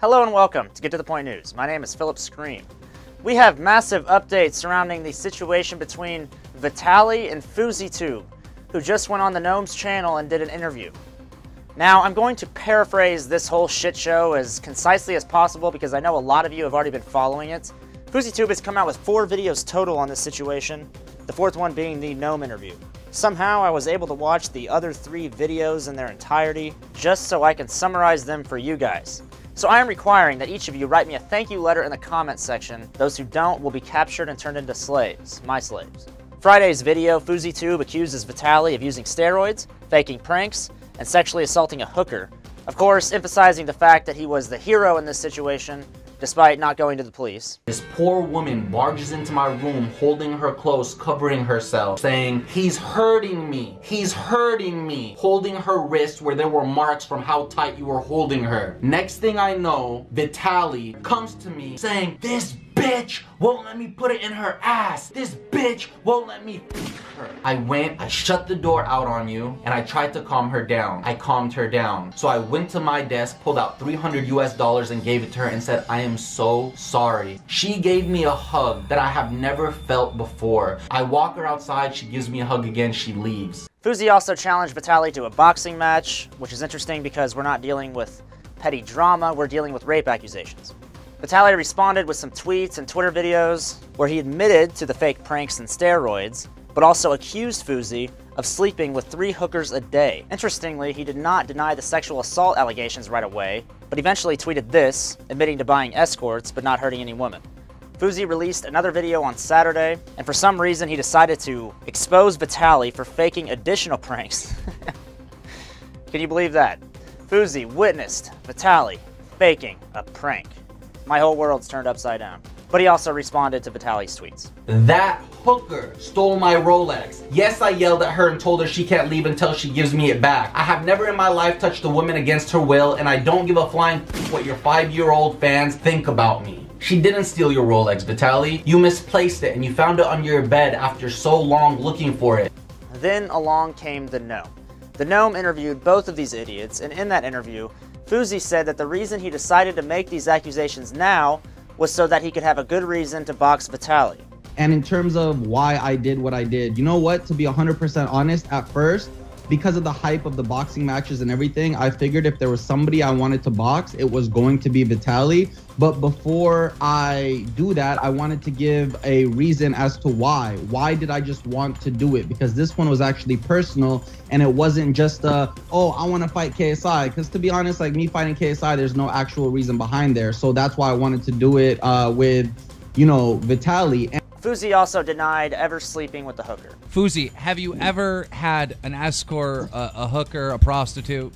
Hello and welcome to Get to the Point News. My name is Philip Scream. We have massive updates surrounding the situation between Vitaly and FouseyTube, who just went on the Gnomes channel and did an interview. Now, I'm going to paraphrase this whole shit show as concisely as possible because I know a lot of you have already been following it. FouseyTube has come out with 4 videos total on this situation, the 4th one being the Gnome interview. Somehow I was able to watch the other 3 videos in their entirety just so I can summarize them for you guys. So I am requiring that each of you write me a thank you letter in the comments section. Those who don't will be captured and turned into slaves, my slaves. Friday's video, FouseyTube accuses Vitaly of using steroids, faking pranks, and sexually assaulting a hooker. Of course, emphasizing the fact that he was the hero in this situation, despite not going to the police. This poor woman barges into my room holding her close, covering herself, saying, "He's hurting me, he's hurting me," holding her wrist where there were marks from how tight you were holding her. Next thing I know, Vitaly comes to me saying, "This bitch won't let me put it in her ass. This bitch won't let me f her." I went, I shut the door out on you, and I tried to calm her down. I calmed her down. So I went to my desk, pulled out $300 and gave it to her and said, "I am so sorry." She gave me a hug that I have never felt before. I walk her outside, she gives me a hug again, she leaves. Fousey also challenged Vitaly to a boxing match, which is interesting because we're not dealing with petty drama, we're dealing with rape accusations. Vitaly responded with some tweets and Twitter videos where he admitted to the fake pranks and steroids, but also accused Fousey of sleeping with 3 hookers a day. Interestingly, he did not deny the sexual assault allegations right away, but eventually tweeted this, admitting to buying escorts but not hurting any women. Fousey released another video on Saturday, and for some reason he decided to expose Vitaly for faking additional pranks. Can you believe that? Fousey witnessed Vitaly faking a prank. My whole world's turned upside down. But he also responded to Vitaly's tweets. That hooker stole my Rolex. Yes, I yelled at her and told her she can't leave until she gives me it back. I have never in my life touched a woman against her will, and I don't give a flying what your 5-year-old fans think about me. She didn't steal your Rolex, Vitaly. You misplaced it and you found it under your bed after so long looking for it. Then along came the Gnome. The Gnome interviewed both of these idiots, and in that interview, Fousey said that the reason he decided to make these accusations now was so that he could have a good reason to box Vitaly. And in terms of why I did what I did, you know what? To be 100% honest, at first, because of the hype of the boxing matches and everything, I figured if there was somebody I wanted to box, it was going to be Vitaly. But before I do that, I wanted to give a reason as to why. Why did I just want to do it? Because this one was actually personal, and it wasn't just oh, I want to fight KSI. Because to be honest, like me fighting KSI, there's no actual reason behind there. So that's why I wanted to do it with, you know, Vitaly. Fousey also denied ever sleeping with the hooker. Fousey, have you ever had an escort, a hooker, a prostitute?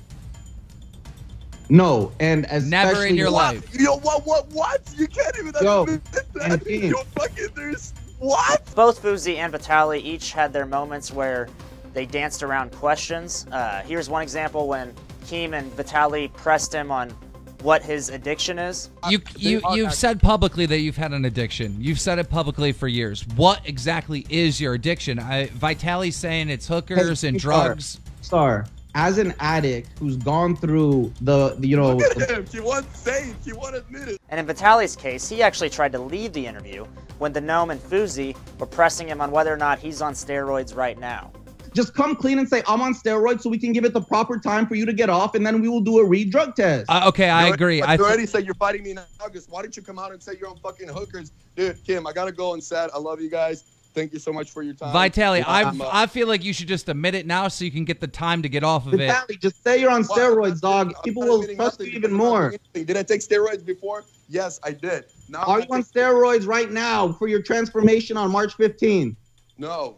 No, and as never in your life. Yo, what? You can't even admit that. You fucking, there's what? Both Fousey and Vitaly each had their moments where they danced around questions. Here's one example when Keem and Vitaly pressed him on what his addiction is. You've said publicly that you've had an addiction. You've said it publicly for years. What exactly is your addiction? Vitaly's saying it's hookers and drugs. Star, as an addict who's gone through the you know... Look at him. He won't say it. He won't admit it. And in Vitaly's case, he actually tried to leave the interview when the Gnome and Fousey were pressing him on whether or not he's on steroids right now. Just come clean and say, I'm on steroids so we can give it the proper time for you to get off, and then we will do a re-drug test. Okay, I agree. You already said you're fighting me in August. Why don't you come out and say you're on fucking hookers? Dude, Kim, I got to go and sad. I love you guys. Thank you so much for your time. Vitaly, I feel like you should just admit it now so you can get the time to get off of it. Vitaly, just say you're on steroids, dog. People will trust you even more. Did I take steroids before? Yes, I did. Now Are you on steroids right now for your transformation on March 15? No.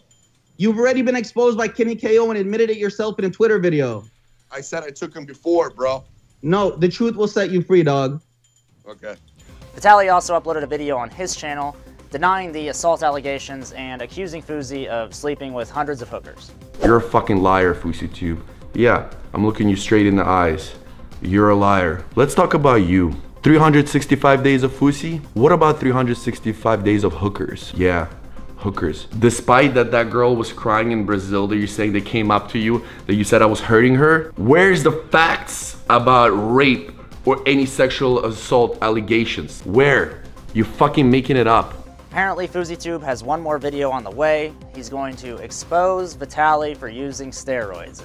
You've already been exposed by Kenny KO and admitted it yourself in a Twitter video. I said I took him before, bro. No, the truth will set you free, dog. Okay. Vitaly also uploaded a video on his channel denying the assault allegations and accusing Fousey of sleeping with hundreds of hookers. You're a fucking liar, FouseyTube. Yeah, I'm looking you straight in the eyes. You're a liar. Let's talk about you. 365 days of Fousey? What about 365 days of hookers? Yeah, hookers. Despite that girl was crying in Brazil, that you're saying they came up to you, that you said I was hurting her, where's the facts about rape or any sexual assault allegations? Where? You fucking making it up. Apparently, FouseyTube has one more video on the way. He's going to expose Vitaly for using steroids.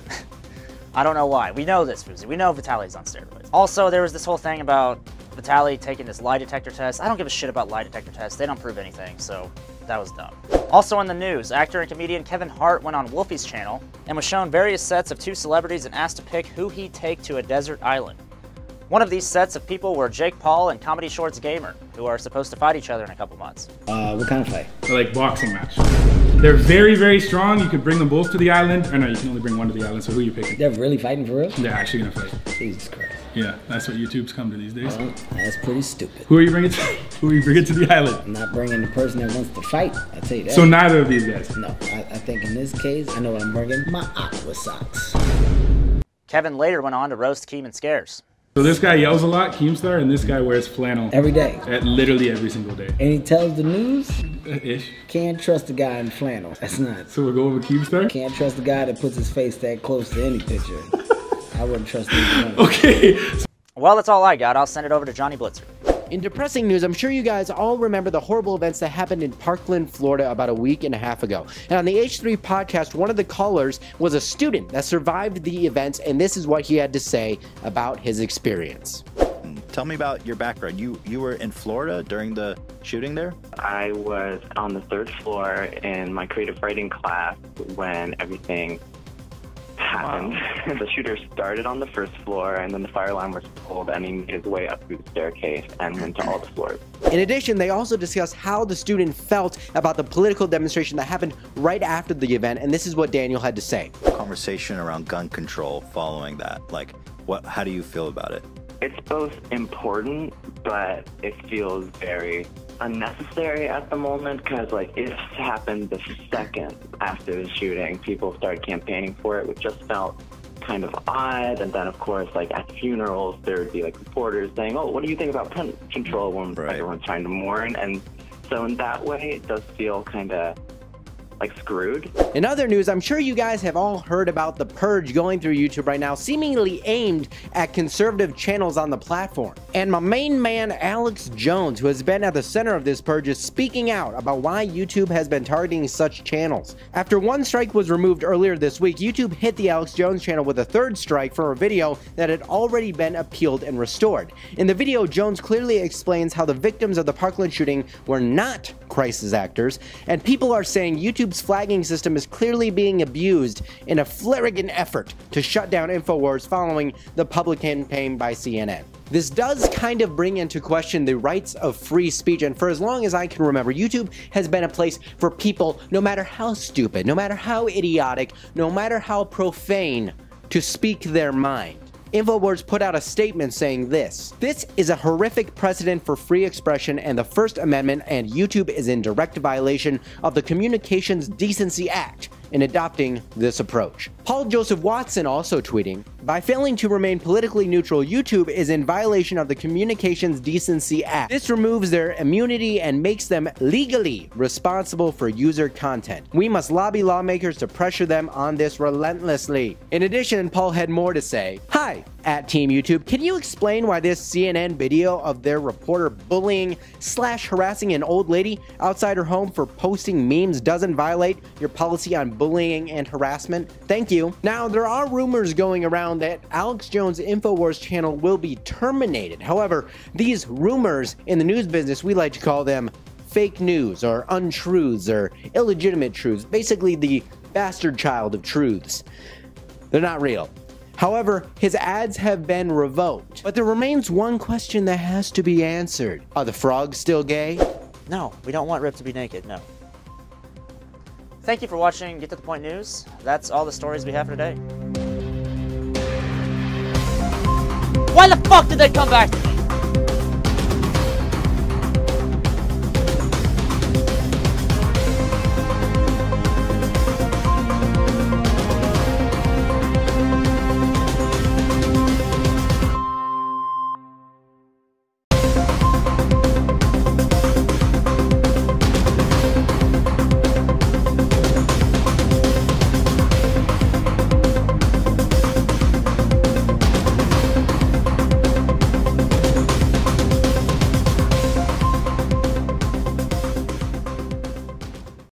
I don't know why. We know this, Fousey. We know Vitaly's on steroids. Also, there was this whole thing about Vitaly taking this lie detector test. I don't give a shit about lie detector tests. They don't prove anything, so that was dumb. Also in the news, actor and comedian Kevin Hart went on Wolfie's channel and was shown various sets of 2 celebrities and asked to pick who he'd take to a desert island. One of these sets of people were Jake Paul and Comedy Shorts Gamer, who are supposed to fight each other in a couple months. What kind of fight? Like boxing match. They're very, very strong. You could bring them both to the island. Or no, you can only bring one to the island, so who are you picking? They're really fighting for real? They're actually gonna fight. Jesus Christ. Yeah, that's what YouTube's come to these days. Well, that's pretty stupid. Who are you bringing to, who are you bringing to the island? I'm not bringing the person that wants to fight, I'll tell you that. So neither of these guys? No, I think in this case, I know what I'm bringing. My Aqua socks. Kevin later went on to roast Keem Scares. So this guy yells a lot, Keemstar, and this guy wears flannel. Every day. Literally every single day. And he tells the news? Ish. Can't trust a guy in flannel. That's not. So we're going with Keemstar? Can't trust a guy that puts his face that close to any picture. I wouldn't trust him. Okay. Well, that's all I got. I'll send it over to Johnny Blitzer. In depressing news, I'm sure you guys all remember the horrible events that happened in Parkland, Florida about a week and a half ago. And on the H3 podcast, one of the callers was a student that survived the events, and this is what he had to say about his experience. Tell me about your background. You were in Florida during the shooting there? I was on the 3rd floor in my creative writing class when everything happened. Wow. The shooter started on the 1st floor, and then the fire alarm was pulled, and he made his way up through the staircase and went to all the floors. In addition, they also discussed how the student felt about the political demonstration that happened right after the event, and this is what Daniel had to say. Conversation around gun control following that. Like, how do you feel about it? It's both important, but it feels very unnecessary at the moment, because like it happened the second after the shooting. People started campaigning for it, which just felt kind of odd. And then of course, like at funerals, there would be like reporters saying, oh, what do you think about gun control when everyone's trying to mourn? And so in that way, it does feel kind of like screwed. In other news, I'm sure you guys have all heard about the purge going through YouTube right now, seemingly aimed at conservative channels on the platform. And my main man, Alex Jones, who has been at the center of this purge, is speaking out about why YouTube has been targeting such channels. After one strike was removed earlier this week, YouTube hit the Alex Jones channel with a 3rd strike for a video that had already been appealed and restored. In the video, Jones clearly explains how the victims of the Parkland shooting were not crisis actors, and people are saying YouTube's flagging system is clearly being abused in a flagrant effort to shut down InfoWars following the public campaign by CNN. This does kind of bring into question the rights of free speech, and for as long as I can remember, YouTube has been a place for people, no matter how stupid, no matter how idiotic, no matter how profane, to speak their mind. InfoWars put out a statement saying this: "This is a horrific precedent for free expression and the First Amendment, and YouTube is in direct violation of the Communications Decency Act in adopting this approach." Paul Joseph Watson also tweeting, "By failing to remain politically neutral, YouTube is in violation of the Communications Decency Act. This removes their immunity and makes them legally responsible for user content. We must lobby lawmakers to pressure them on this relentlessly." In addition, Paul had more to say. "Hi, at Team YouTube, can you explain why this CNN video of their reporter bullying / harassing an old lady outside her home for posting memes doesn't violate your policy on bullying and harassment? Thank you." Now, there are rumors going around that Alex Jones' InfoWars channel will be terminated. However, these rumors in the news business, we like to call them fake news or untruths or illegitimate truths, basically the bastard child of truths. They're not real. However, his ads have been revoked. But there remains one question that has to be answered. Are the frogs still gay? No, we don't want Rip to be naked, no. Thank you for watching Get to the Point News. That's all the stories we have for today. Why the fuck did they come back?